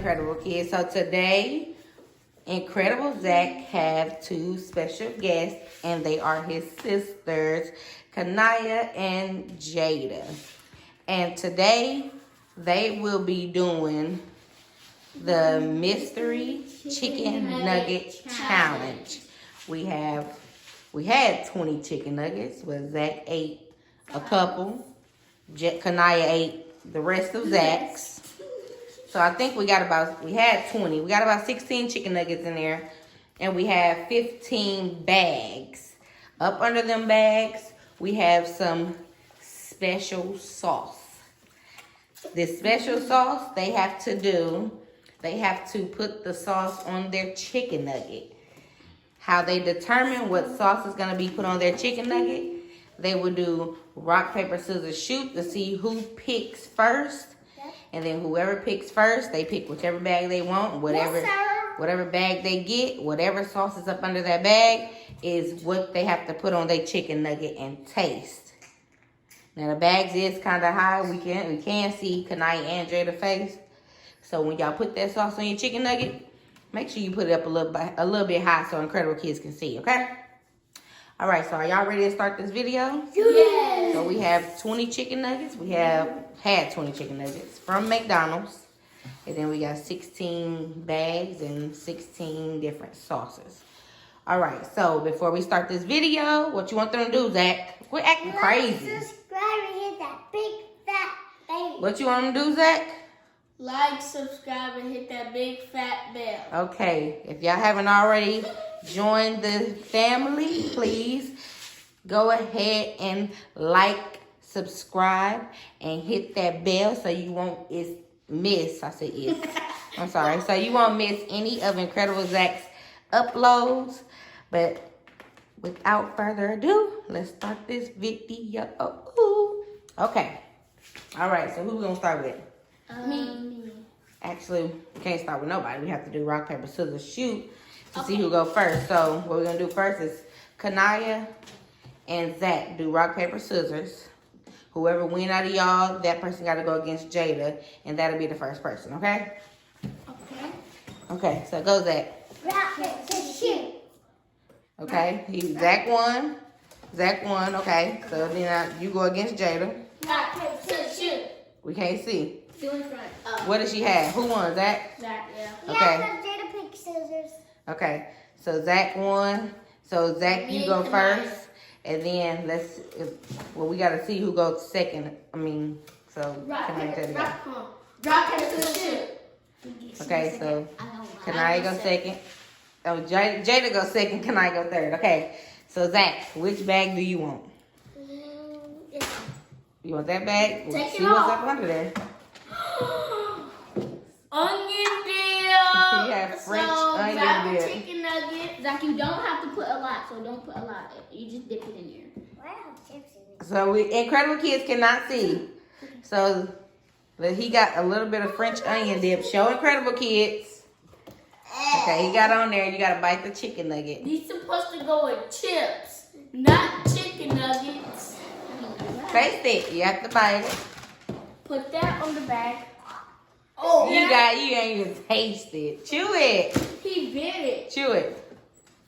Incredible Kids. So today, Incredible Zach have two special guests, and they are his sisters, Kanaya and Jada. And today, they will be doing the Mystery Chicken Nugget Challenge. We had 20 chicken nuggets, but Zach ate a couple. Kanaya ate the rest of Zach's. So I think we had 20. We got about 16 chicken nuggets in there. And we have 15 bags. Up under them bags, we have some special sauce. This special sauce, they have to put the sauce on their chicken nugget. How they determine what sauce is going to be put on their chicken nugget, they will do rock, paper, scissors, shoot to see who picks first. And then whoever picks first, they pick whichever bag they want. Whatever bag they get, whatever sauce is up under that bag is what they have to put on their chicken nugget and taste. Now the bags is kind of high. We can see Kanaya and Jada's face. So when y'all put that sauce on your chicken nugget, make sure you put it up a little bit high so Incredible Kids can see, okay? All right, so are y'all ready to start this video? Yes. So we have 20 chicken nuggets. We had 20 chicken nuggets from McDonald's. And then we got 16 bags and 16 different sauces. All right, so before we start this video, what you want them to do, Zach? Quit acting crazy. Subscribe and hit that big fat bell. What you want them to do, Zach? Like, subscribe, and hit that big fat bell. Okay, if y'all haven't already joined the family, please go ahead and like, subscribe, and hit that bell so you won't miss. I said is. I'm sorry. So you won't miss any of Incredible Zach's uploads. But without further ado, let's start this video. Okay. All right. So who we gonna start with? Me. Actually, we can't start with nobody. We have to do rock, paper, scissors, shoot to see who go first. So what we're going to do first is Kanaya and Zach do rock, paper, scissors. Whoever win out of y'all, that person got to go against Jada, and that'll be the first person, okay? Okay. Okay, so go Zach. Rock, paper, scissors, shoot. Okay, Zach won. Zach won, okay. So then you go against Jada. Rock, paper, scissors, shoot. We can't see. Do in front. What does she have? Who won, Zach? Zach, yeah. Okay. Yeah, Jada pick scissors. Okay, so Zach won. So Zach, you go first, and then we gotta see who goes second. Rock, can I tell paper, you? rock, paper, scissors, shoot. Okay, so Kanaya go second. Oh, Jada go second. Kanaya go third. Okay, so Zach, which bag do you want? You want that bag? Take See it what's off. up under there. Onion dip. You have French onion grab dip. a chicken nugget. Zach, you don't have to put a lot, so don't put a lot. You just dip it in there. Why have chips in it? So Incredible Kids cannot see. So he got a little bit of French onion dip. Show Incredible Kids. Okay, he got on there. You gotta bite the chicken nugget. These supposed to go with chips, not chicken nuggets. Taste it. You have to bite it. Put that on the bag. Oh, you ain't even taste it. Chew it. He bit it. Chew it.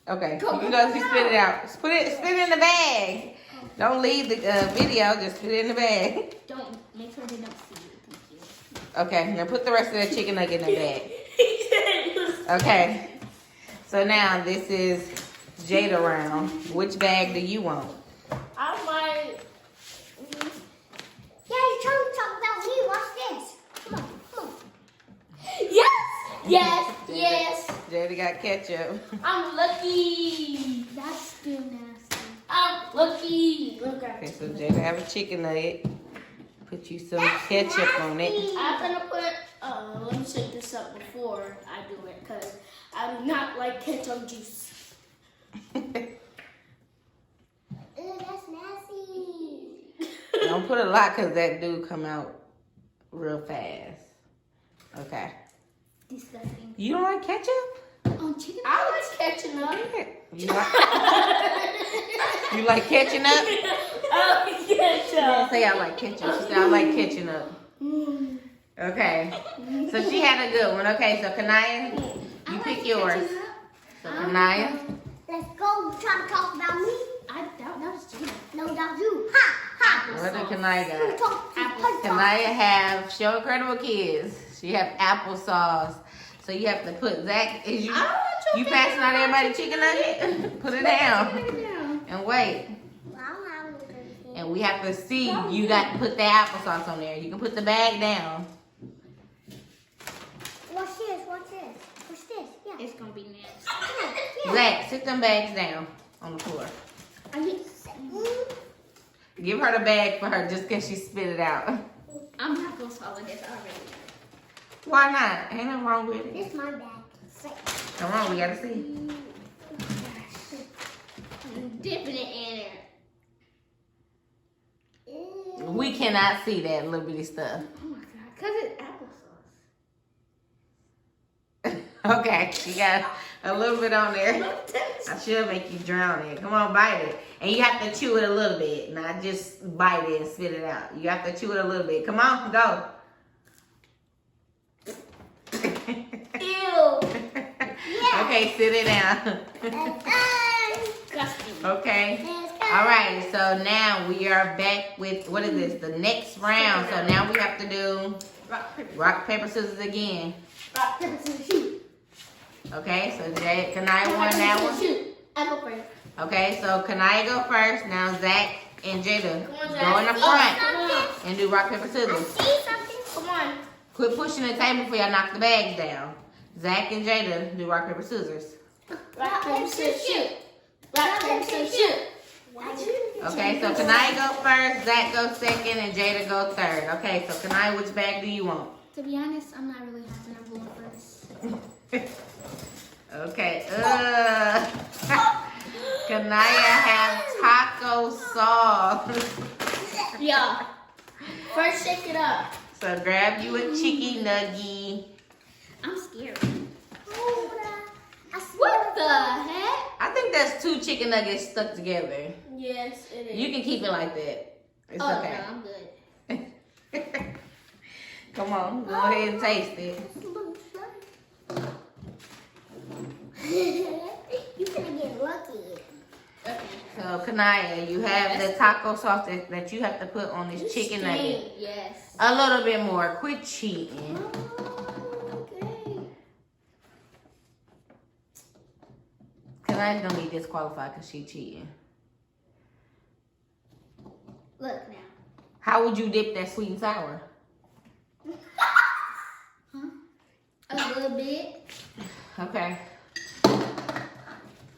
Okay. You can go spit it out. Spit it in the bag. Don't leave the video. Just spit it in the bag. Don't make sure they don't see it. Thank you. Okay. Now put the rest of the chicken nugget in the bag. Okay. So now this is Jada round. Which bag do you want? I might. Yeah, you're trying to talk about me. Watch this. Come on. Yes. Jada got ketchup. I'm lucky. That's still nasty. I'm lucky. Look at Okay, so Jada have a chicken nugget. Put you some ketchup on it. I'm gonna put. Let me shake this up before I do it, cause I do not like ketchup juice. Ew, that's nasty. Don't put a lot because that do come out real fast. Okay. Disgusting. You don't like ketchup? On chicken. I like catching up. You like catching up? Oh, ketchup. Say I like ketchup. She said I like catching up. Okay. So she had a good one. Okay, so Kanaya, you pick yours. So Kanaya. Let's go try to talk about me. That was Gina. No, that's you. Ha! Ha! What did Kanaya You got? talk to her. Kanaya have Show Incredible Kids. She have applesauce. So you have to put Zach. Is you passing out everybody chicken nugget? Put it down and wait. And we have to see. You got to put the applesauce on there. You can put the bag down. What's this? What's this? What's this? Yeah. It's gonna be next. Yeah. Zach, sit them bags down on the floor. Give her the bag for her just in case she spit it out. I'm not gonna swallow this already. Why not? Ain't nothing wrong with it. This is my bag. Come on, we gotta see. I'm dipping it in there. We cannot see that little bitty stuff. Oh my god, cause it's applesauce. Okay, you got a little bit on there. I should make you drown it. Come on, bite it. And you have to chew it a little bit, not just bite it and spit it out. You have to chew it a little bit. Come on, go. Ew. Okay, sit it down. Disgusting. Okay. All right, so now we are back with, what is this? The next round. So now we have to do rock, paper, scissors again. Rock, paper, scissors, shoot. Okay, so Kanaya won that one. Shoot. I go first. Okay, so Kanaya go first. Now Zach and Jada Come on, Zach. go in the front Come on. and do rock, paper, scissors. See something? Come on. Quit pushing the table before y'all knock the bags down. Zach and Jada do rock, paper, scissors. Rock, paper, scissors, shoot. Rock, paper, scissors, shoot. Okay, so Kanaya go first, Zach go second, and Jada go third. Okay, so Kanaya, which bag do you want? To be honest, I'm not really happy I'm going first. Okay, Kanaya have taco sauce. Yeah. First, shake it up. So grab you a chicken nugget. I'm scared. What What the heck? I think that's 2 chicken nuggets stuck together. Yes, it is. You can keep it like that. It's oh, okay. no, I'm good. Come on, go ahead and taste it. You finna get lucky. Okay. So Kanaya, you have the taco sauce that you have to put on this chicken nugget. Yes. A little bit more. Quit cheating. Okay. Kanaya's gonna be disqualified because she cheating. Look now. How would you dip that sweet and sour? Huh? A little bit. Okay.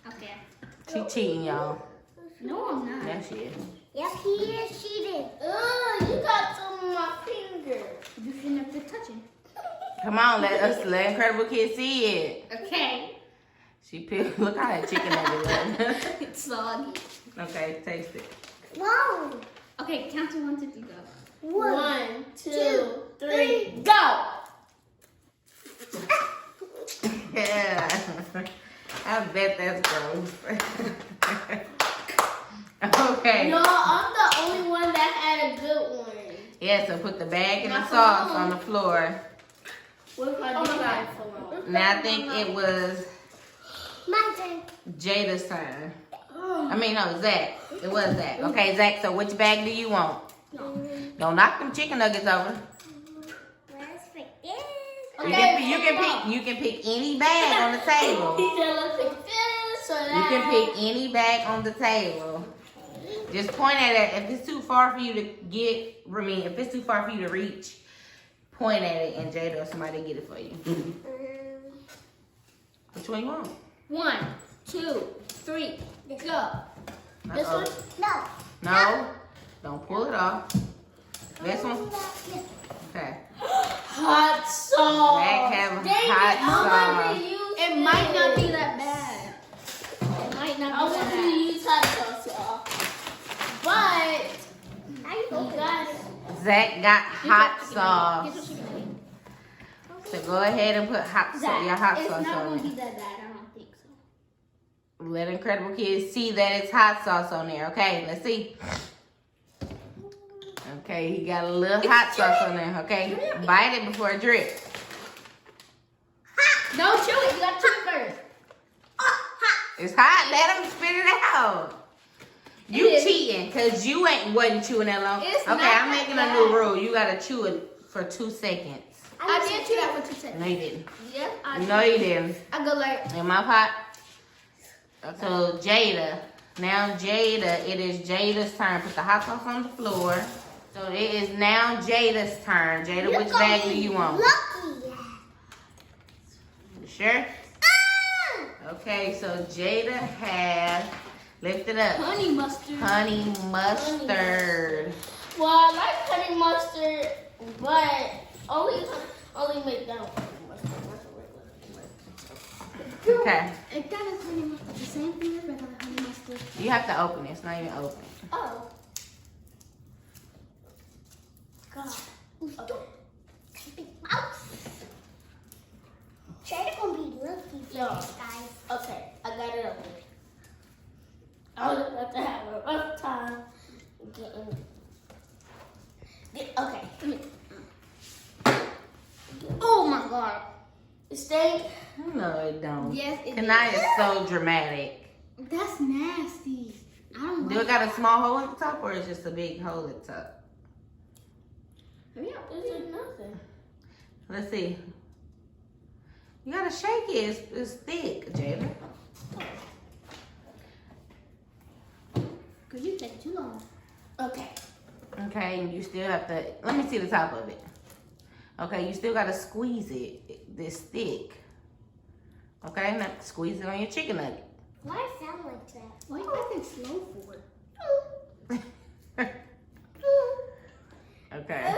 Okay. She cheating, y'all. No, I'm not. Yeah, she is. Yep, he is cheating. Ugh, you got some on my finger. You shouldn't have been touching. Come on, let Incredible Kid see it. Okay. She picked. Look how that chicken nugget look. It's soggy. Okay, taste it. Whoa. Okay, count to 1, 2, 3, go. 1, 2, 3, go! Yeah. I bet that's gross. Okay. No, I'm the only one that had a good one. Yeah, so put the bag and the Not sauce alone. on the floor. What if I do that? Now I think it was My turn. Jada's turn. I mean, no, Zach. It was Zach. Okay, Zach, so which bag do you want? Don't knock them chicken nuggets over. Let's pick this. You can pick any bag on the table. He said, let's pick this or You that. can pick any bag on the table. Just point at it. If it's too far for you to get, if it's too far for you to reach, point at it and Jada or somebody get it for you. Which one you want? 1, 2, 3, go. This Uh-oh. one? No. No. Don't pull it off. This one? Okay. Hot sauce. Zach have Dang hot it, sauce. It might not be that bad. It might not be that bad. I want to use hot sauce, y'all. But, you guys. Zach got hot Get sauce. your chicken nugget. So go ahead and put your hot It's sauce not on going to it. be that bad. I don't think so. Let Incredible Kids see that it's hot sauce on there. Okay, let's see. Okay, he got a little hot sauce on there. Okay, bite it before it drips. No, chew it. You gotta chew it first. It's hot. Let him spit it out. You cheating because you wasn't chewing that long. It's okay, not I'm making that a new rule. You gotta chew it for 2 seconds. I did chew that for 2 seconds. No, you didn't. Yeah, I No, you didn't. I go like. Your mouth hot? Okay. So Jada. Now Jada, it is Jada's turn. Put the hot sauce on the floor. So it is now Jada's turn. Jada, which bag do you want? Lucky. You sure? Okay, so Jada has, lift it up. Honey mustard. Honey mustard. Well, I like honey mustard, but only make that one honey mustard. Okay. It got a honey mustard. The same thing as regular honey mustard. You have to open it. It's not even open. Oh. God. Big mouse. Jada gonna be lucky for Yo. this, guys. Okay, I got it open. I was about to have a rough time getting. Okay. Oh my God. It stink. No, it don't. Yes, it Kanai is so dramatic. That's nasty. I don't Do it got a small hole at the top or it's just a big hole at the top? Hurry up. There's nothing. Let's see. You gotta shake it. It's thick, Jada. Cause you take too long. Okay. Okay, and you still have to, let me see the top of it. Okay, you still gotta squeeze it this thick. Okay, now squeeze it on your chicken nugget. Why does it sound like that? Why you acting slow for it? Okay.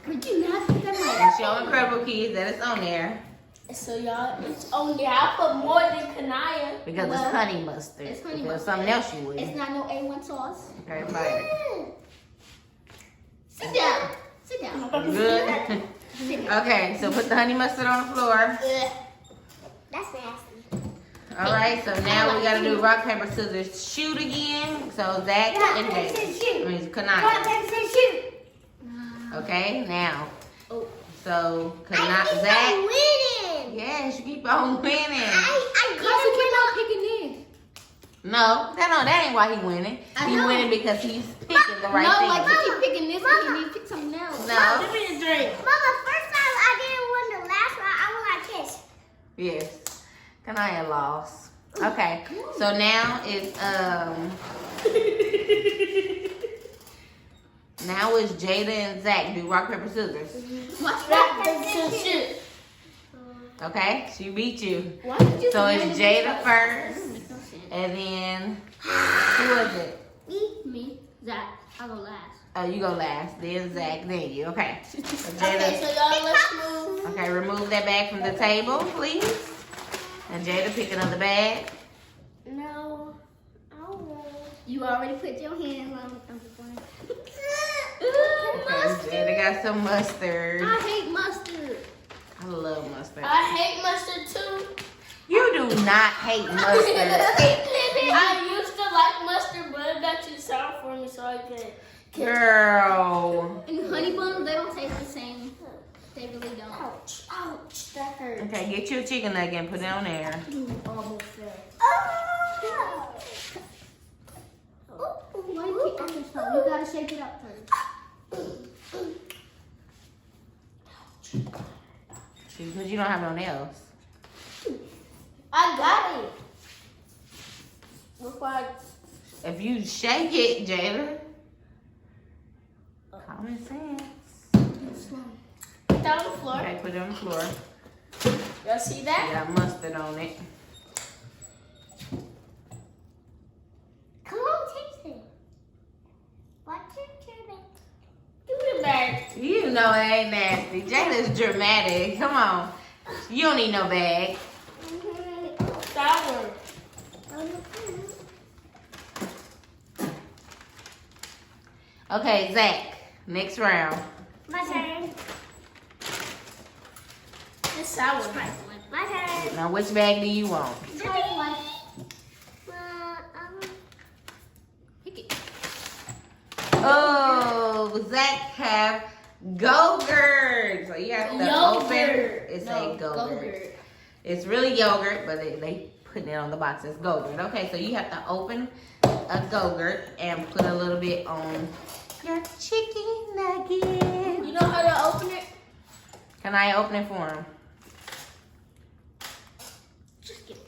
Could you not put that And show Incredible Kids that it's on there So y'all, it's only I put more than Kanaya. because it's honey mustard. It's honey If it was mustard. something else you would. It's not no A1 sauce. Okay, bite Sit down. Sit down. it. Good. Okay, so put the honey mustard on the floor. Ugh. That's nasty. All right, so now we gotta do rock, paper, scissors, shoot again. So Zach and Jay. I mean, Kanaya. Shoot. Okay, now. Oh. So, I keep Zach. on winning. Yes, you keep on winning. I Cause you keep on didn't picking this. No, that ain't why he winning. I He know. winning because he's picking the right no, thing. like you keep picking this Mama. and you pick something else. No. Give me a drink. Mama, first time I didn't win the last round, I won like this. Yes. Kanaya lost. Okay. So now it's now it's Jada and Zach do rock, paper, scissors. Watch that. Shoot. Okay? She beat you. Why did you So it's randomly Jada try- first. That makes no sense. And then who was it? Me, Zach. I'll go last. Oh, you go last. Then Zach, then you. Okay. So Okay, Jada. so y'all let's move. Okay, remove that bag from the table, please. And Jada, pick another bag. No. I won't. You already put your hands on the Okay, Jada got some mustard. I hate mustard. I love mustard. I hate mustard too. You do not hate mustard. I used to like mustard, but it got too sour for me, so I can't. Girl. And honey buns, they don't taste the same. They really don't. Ouch. Ouch. That hurts. Okay, get you a chicken nugget and put it on there. Almost there. Oh. Why do you keep on this phone? You gotta shake it up first. Because you don't have no nails. I got it. Before I... If you shake it, Jada. Common sense. Put that on the floor. Okay, put it on the floor. Y'all see that? Got mustard on it. Come on, taste it. Watch it, turn it. Give me the bag. You know it ain't nasty. Jada's dramatic. Come on. You don't need no bag. Sour. Okay, Zach. Next round. My turn. It's sour. My turn. Now, which bag do you want? Pick it. Oh, Zach have Go-Gurt. So you have to open. It's a Go-Gurt. Go-Gurt. It's really yogurt, but they putting it on the box. It's Go-Gurt. Okay, so you have to open a Go-Gurt and put a little bit on your chicken nugget. You know how to open it? Can I open it for him? Just get it.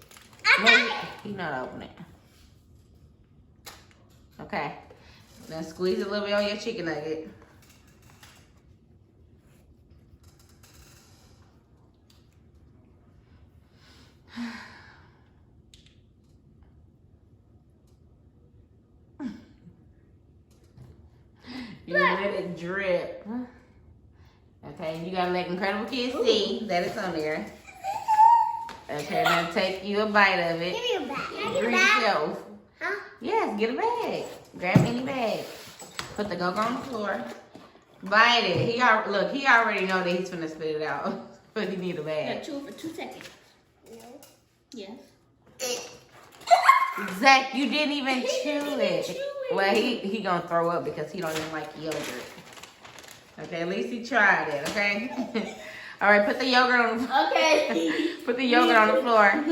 No, he not open it. Okay. Now squeeze a little bit on your chicken nugget. You let it drip. Okay, you gotta let Incredible Kids see that it's on there. Okay, now take you a bite of it. Give me a bag. Can I get a Treat bag? yourself. Huh? Yes, get a bag. Grab any bag. Put the Go-Gurt on the floor. Bite it. He already know that he's finna spit it out. But he need a Yeah, bag. chew it for 2 seconds. Yes. Zach, you didn't even chew it. chew it. Well, he gonna throw up because he don't even like yogurt. Okay, at least he tried it, okay? All right, put the yogurt on the floor. Okay. Put the yogurt on the floor.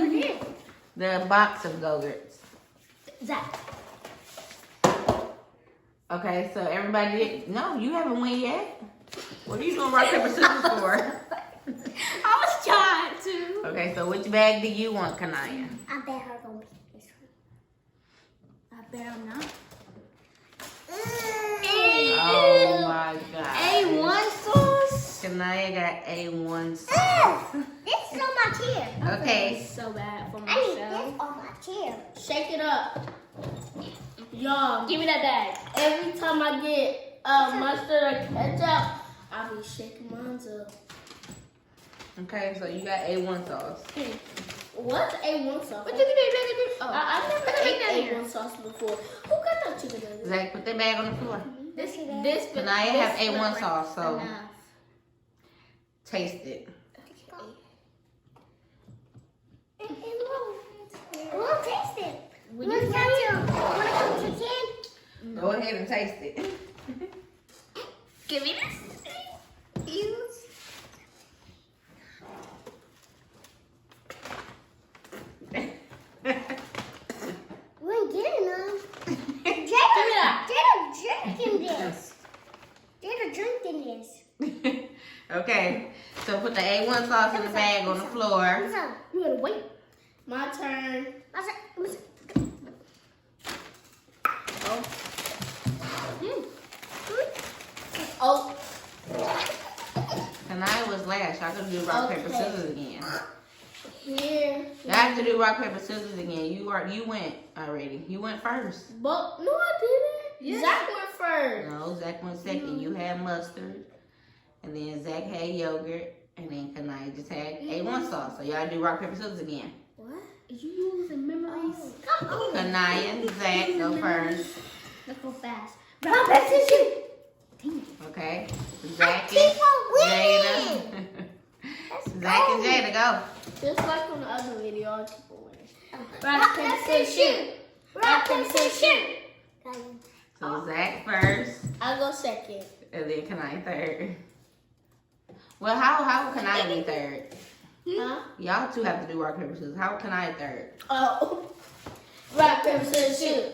The box of Go-Gurts. Zach. Okay, so everybody did. No, you haven't won yet. What are you doing rock, paper, scissors for? I was trying to. Okay, so which bag do you want, Kanaya? I bet her gonna pick this one. I bet I'm not. Oh my God. A1 sauce. Kanaya got A1 sauce. This is on my chair. Okay. It's so bad for I need this myself. on my chair. Shake it up. Y'all, give me that bag. Every time I get mustard or ketchup, I'll be shaking mine up. Okay, so you got A1 sauce. What's A1 sauce? What you think? Oh. I've never ate A1 sauce before. Who got that chicken nugget? Zach, put that bag on the floor. This Kanaya have A1 sauce, so Enough. taste it. It won't taste it. Will Wanna you come to Ken? Go ahead and taste it. give me this? Use. We ain't getting none. Jada drinking this. Jada drinking this. Okay, so put the A1 sauce in the bag on the floor. What's up? You gotta wait. My turn. What's up? Oh. Oh. Kanaya was last. Y'all gonna do rock, paper, scissors again. Here. Y'all have to do rock, paper, scissors again. You went already. You went first. But no, I didn't. Yes. Zach went first. No, Zach went second. You had mustard. And then Zach had yogurt. And then Kanaya just had A1 sauce. So y'all do rock, paper, scissors again. What? You using memories? Come on. Kanaya, Zach, go first. Let's go fast. Rock, paper, scissors. Okay. Zach keep and on Jada. winning. Zach and Jada, go. Just like on the other video, I'll keep on winning. Rock, paper, scissors, shoot. Rock, paper, scissors, shoot. So Zach first. I'll go second. And then Kanaya third. Well, how can I be third? Huh? Y'all two have to do rock, paper, scissors. How can I third? Oh. Rock, paper, scissors, shoot.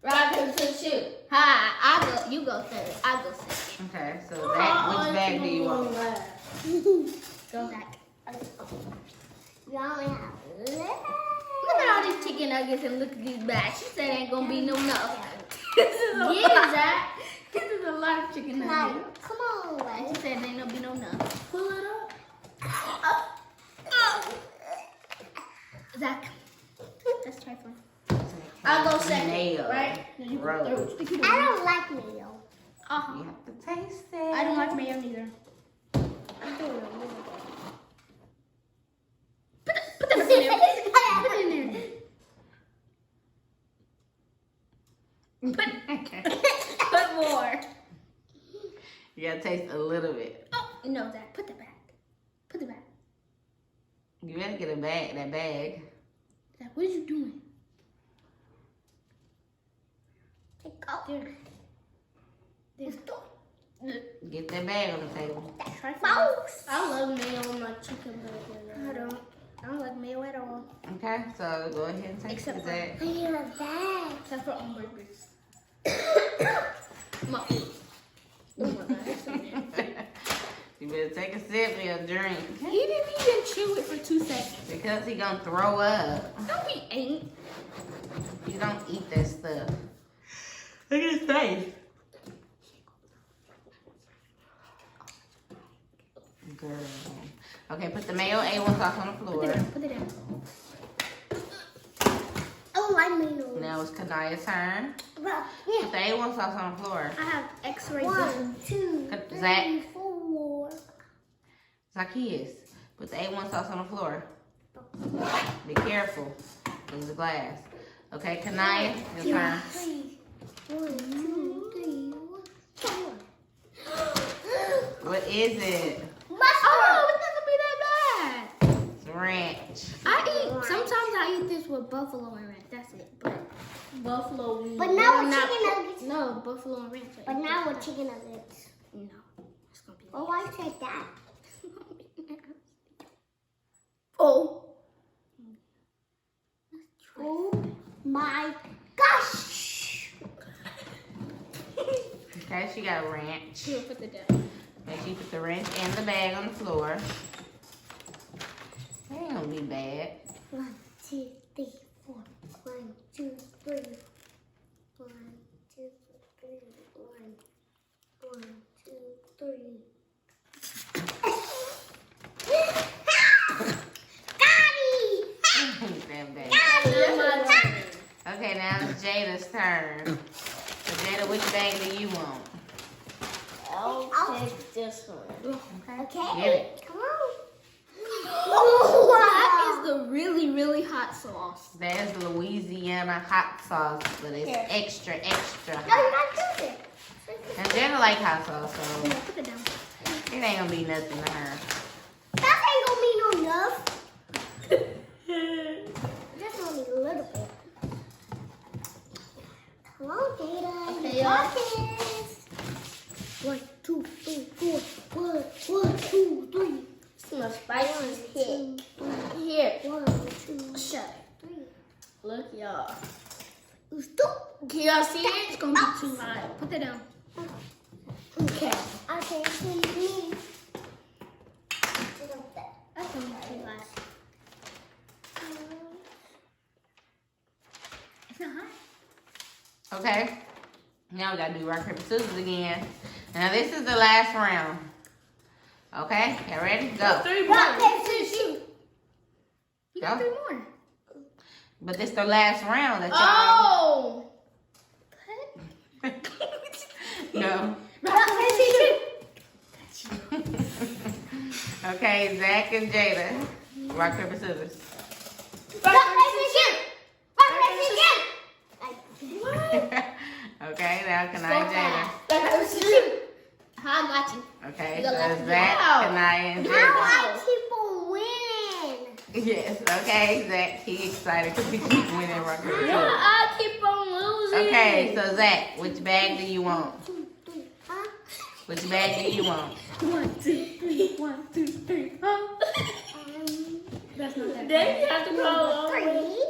Rock, paper, scissors, shoot. Hi, you go third. I'll go second. Okay, so Zach, which bag do you want? Go back. We only have Look at all these chicken nuggets and look at these bags. She said ain't gonna be no enough. Yeah, Zach. This is a lot of chicken nuggets. Come on, And Wes. she said ain't gonna be no enough. Pull it up. Zach, let's try one. I'll go second, Nail. right? No, you go Rose. third. I don't like mayo. You have to taste it. I don't like mayo neither. I'm doing a little bit. Put that in there. Put it in there. Put more. You gotta taste a little bit. Oh, no, Zach, put that back. Put it back. You better get that bag. Zach, what are you doing? Take out. There. Let's go. Get that bag on the table. Mouse. I love mayo on my chicken burger. I don't like mayo at all. Okay, so go ahead and take Except that. I need a bag. Except for on burgers. My Oh my god, that's so nasty. You better take a sip of your drink. He didn't even chew it for 2 seconds. Because he gonna throw up. No, he ain't. You don't eat that stuff. Look at his face. Girl. Okay, put the mayo A1 sauce on the floor. Put it down. Oh, I mean. Now it's Kanaya's turn. Yeah. Put the A1 sauce on the floor. I have X-ray vision. 1, 2, Zach. 3, 4. Zacchaeus, put the A1 sauce on the floor. Be careful. There's the glass. Okay, Kanaya, your turn. 1, 2, 3, 4. What is it? Oh, it's not gonna be that bad. It's ranch. Sometimes I eat this with buffalo and ranch. That's it. But buffalo. But now with chicken nuggets. No, buffalo and ranch. But now with chicken nuggets. No, it's gonna be. Oh, I said that. Oh. Oh my gosh. Okay, she got a ranch. Here, put it down. Okay, she put the ranch and the bag on the floor. That ain't gonna be bad. 1, 2, 3, 4. 1, 2, 3. 1, 2, 3. 1, 2, 3. That bad. Okay, now it's Jada's turn. So Jada, which bag do you want? I'll take this one. Okay. Get it. Come on. That is the really, really hot sauce. That is the Louisiana hot sauce, but it's Here. extra, extra No, you're hot. not doing it. And Jada like hot sauce, so Yeah, put it down. it ain't gonna be nothing to her. That ain't gonna be no enough. Just only a little bit. Come on, Jada. Okay, You got y'all. this. 1, 2, 3, 4. 1, 2, 3. Smells spicy as hell. 1, Here. 2, Shut it. 3. Look, y'all. Stop. Can y'all see it? It's gonna be too hot. Put it down. Okay. I can't see me. That's gonna be too hot. It's not hot. Okay. Now we gotta do rock, paper, scissors again. Now this is the last round. Okay, y'all ready? Go. 3 Rock, more. paper, scissors, shoot. You got Go. 3 more. But this the last round that y'all. Oh. No. Rock, paper, scissors. Okay, Zach and Jada. Rock, paper, scissors. Rock, paper, shoot. Rock, paper, shoot. Okay, now can I Jada? How I got you. Okay, You so got it's left. Zach, Wow. Kanaya, and Now Jada. I keep on winning. Yes, okay, Zach, he excited because he keep winning rock, paper, Yeah, scissors. I keep on losing. Okay, so Zach, which bag do you want? 2, 3, huh? Which bag do you want? 1, 2, 3. 1, 2, 3. Huh? That's not that Then bad. you have to go over. 3.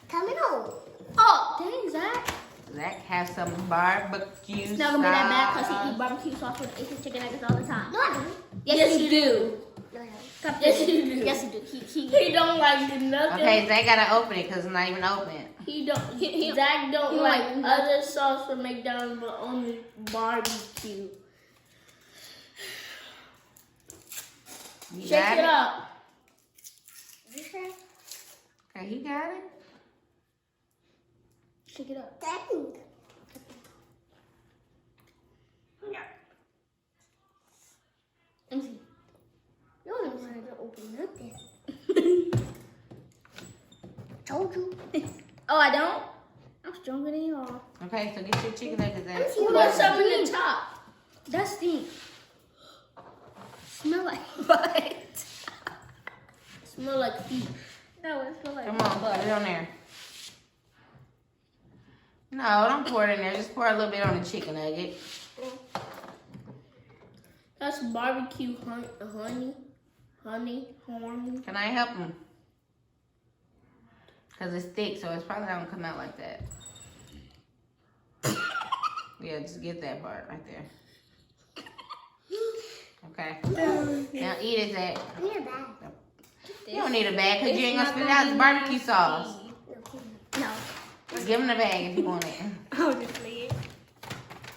Coming home. Oh, dang, Zach. Zach has some barbecue It's not gonna be that bad because he sauce. eats barbecue sauce with Asian chicken nuggets all the time. No, I don't. Yes, you do. No, I don't. Stop yes, you do. Yes, you do. He don't like nothing. Okay, Zach gotta open it because it's not even open. He don't. Zach don't he like like other sauce from McDonald's, but only barbecue. You Shake got it up. You sure? Okay, he got it. Shake it up. Dang. Let me see. You don't know how to open nothing. Told you. Oh, I don't. I'm stronger than y'all. Okay, so get your chicken nuggets Let me in. see Put what some in the top. That stinks. Smell like what? Smell like feet. No, it smells like Come on, put it on there. No, don't pour it in there. Just pour a little bit on the chicken nugget. That's barbecue honey. Can I help him? Because it's thick, so it's probably not going to come out like that. Yeah, just get that part right there. Okay. Now eat it, Zach. I need a bag. You don't need a bag because you ain't going to spit it out. It's barbecue sauce. No. Give him the bag if you want it. I'll just leave it.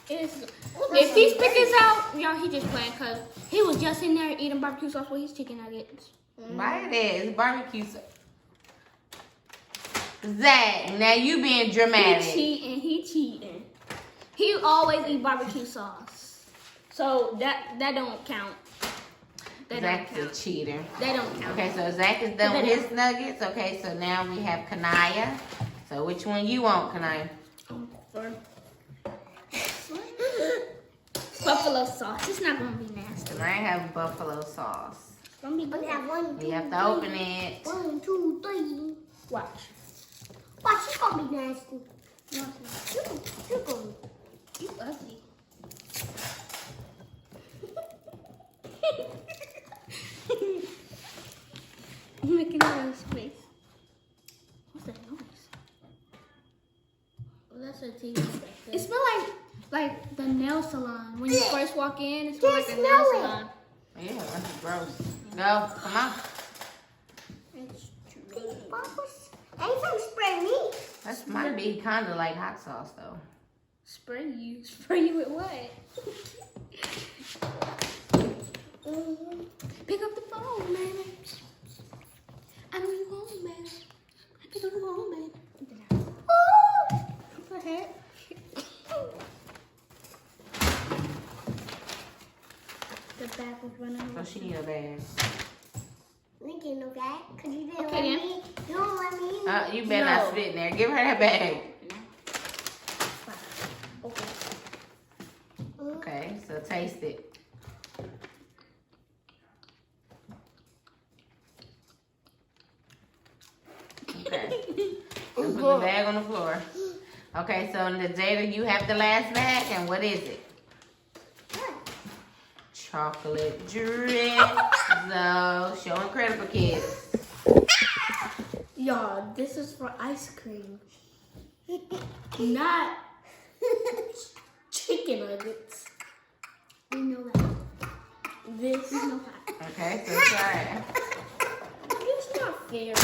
If he spit this out, y'all, he just playing because he was just in there eating barbecue sauce with his chicken nuggets. Why it is? It's barbecue sauce. Zach, now you being dramatic. He cheating. He always eat barbecue sauce. So that don't count. Zach's a cheater. That don't count. Okay, so Zach is done with his nuggets. Okay, so now we have Kanaya. So which one you want, Kanaya? Buffalo sauce. It's not gonna be nasty. Kanaya have buffalo sauce. It's gonna be good. You have to open it. 1, 2, 3. Watch. Watch, it's gonna be nasty. You ugly. You making a space. What's that noise? Well, that's a TV back there. It smells like the nail salon. When you first walk in, it smells like a nail salon. Yeah, that's gross. Go, come on. Ain't gonna spray me. That might be kind of like hot sauce, though. Spray you? Spray you with what? Pick up the phone, man. I know you home, man. Pick up the phone, man. What the heck? The bag was running. So she need a bag. We get no bag, cause you didn't Okay, let me. You don't let me. You better not spit in there. Give her that bag. Okay. Okay, so taste it. Okay. So put the bag on the floor. Okay, so Jada, you have the last bag, and what is it? Chocolate drizzle. Show Incredible Kids. Y'all, this is for ice cream. Not chicken nuggets. We know that. This is no hot. Okay, so try it. It's not fair, y'all.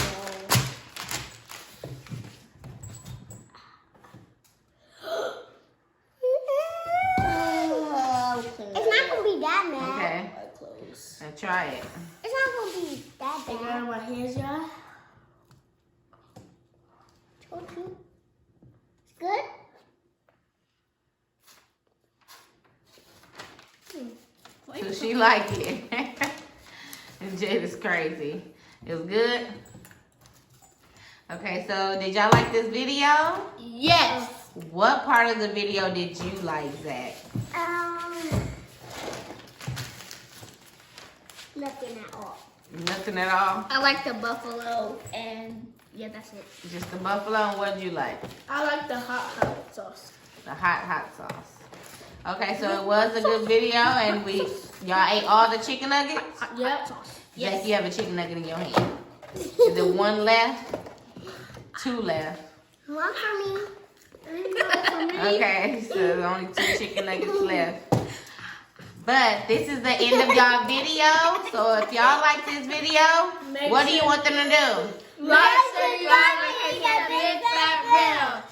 It's not gonna be that bad. Okay, Close. now try it. It's not gonna be that I got bad. my hands, y'all. Told you. It's good. So she like it. And Jada's crazy. It was good? Okay, so did y'all like this video? Yes. What part of the video did you like, Zach? Nothing at all. Nothing at all? I like the buffalo and yeah, that's it. Just the buffalo, and what did you like? I like the hot sauce. The hot sauce. Okay, so it was a good video, and y'all ate all the chicken nuggets? Yep. Zach, you have a chicken nugget in your hand. Is there one left? Two left. One for me. Okay, so there's only 2 chicken nuggets left. But this is the end of y'all video. So if y'all like this video, what do you want them to do? Like, subscribe, and hit that big fat bell.